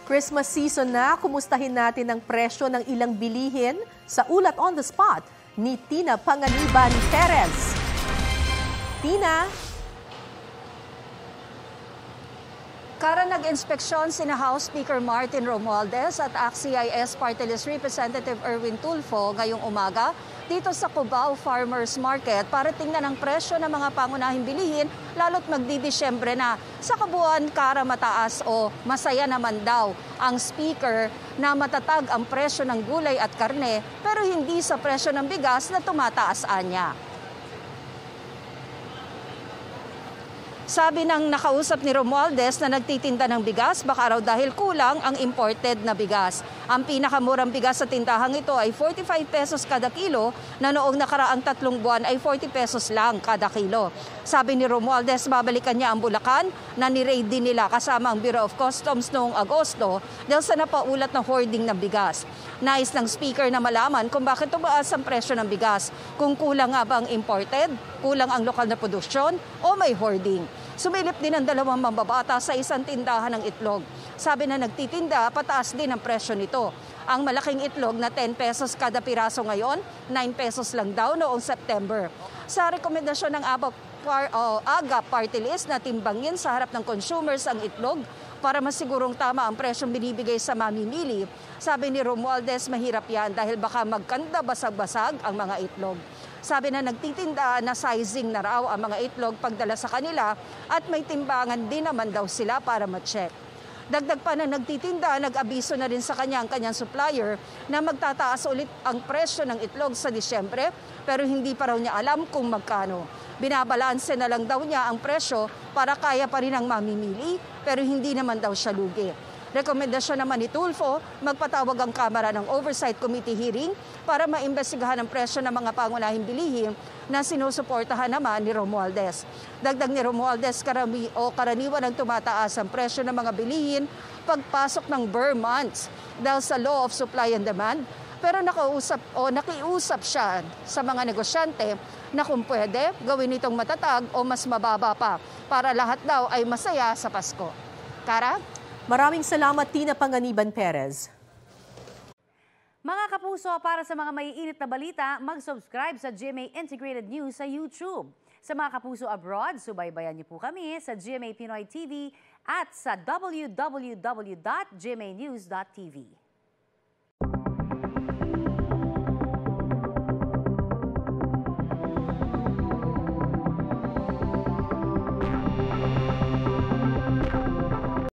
Christmas season na, kumustahin natin ang presyo ng ilang bilihin sa Ulat on the Spot ni Tina Panganiban Perez. Tina? Kara nag-inspeksyon sina House Speaker Martin Romualdez at ACT-CIS Party List Representative Erwin Tulfo ngayong umaga dito sa Cubao Farmers Market para tingnan ang presyo ng mga pangunahing bilihin lalo't magdidisyembre na. Sa kabuuan, Kara, mataas o masaya naman daw ang speaker na matatag ang presyo ng gulay at karne pero hindi sa presyo ng bigas na tumataas anya. Sabi ng nakausap ni Romualdez na nagtitinda ng bigas, baka raw dahil kulang ang imported na bigas. Ang pinakamurang bigas sa tindahang ito ay 45 pesos kada kilo na noong nakaraang 3 buwan ay 40 pesos lang kada kilo. Sabi ni Romualdez, babalikan niya ang Bulacan na ni-raid din nila kasama ang Bureau of Customs noong Agosto dahil sa napaulat na hoarding ng bigas. Nais ng speaker na malaman kung bakit tumaas ang presyo ng bigas, kung kulang nga ba ang imported, kulang ang lokal na produksyon o may hoarding. Sumilip din ang 2 mambabata sa isang tindahan ng itlog. Sabi na nagtitinda, pataas din ang presyo nito. Ang malaking itlog na 10 pesos kada piraso ngayon, 9 pesos lang daw noong September. Sa rekomendasyon ng AGA Party List na timbangin sa harap ng consumers ang itlog para masigurong tama ang presyong binibigay sa mamimili, sabi ni Romualdez, mahirap yan dahil baka magkanda basag-basag ang mga itlog. Sabi na nagtitinda na sizing na raw ang mga itlog pagdala sa kanila at may timbangan din naman daw sila para ma-check. Dagdag pa na nagtitinda, nag-abiso na rin sa kanyang supplier na magtataas ulit ang presyo ng itlog sa Disyembre pero hindi pa raw niya alam kung magkano. Binabalanse na lang daw niya ang presyo para kaya pa rin ang mamimili pero hindi naman daw siya lugi. Rekomendasyon naman ni Tulfo, magpatawag ang Kamara ng Oversight Committee hearing para maimbestigahan ang presyo ng mga pangunahing bilihin na sinusuportahan naman ni Romualdez. Dagdag ni Romualdez, karaniwan ang tumataas ang presyo ng mga bilihin pagpasok ng Burr months dahil sa law of supply and demand. Pero nakiusap siya sa mga negosyante na kung pwede, gawin itong matatag o mas mababa pa para lahat daw ay masaya sa Pasko. Kara? Maraming salamat, Tina Panganiban Perez. Mga kapuso, para sa mga maiinit na balita, mag-subscribe sa GMA Integrated News sa YouTube. Sa mga kapuso abroad, subaybayan niyo po kami sa GMA Pinoy TV at sa www.gmanews.tv.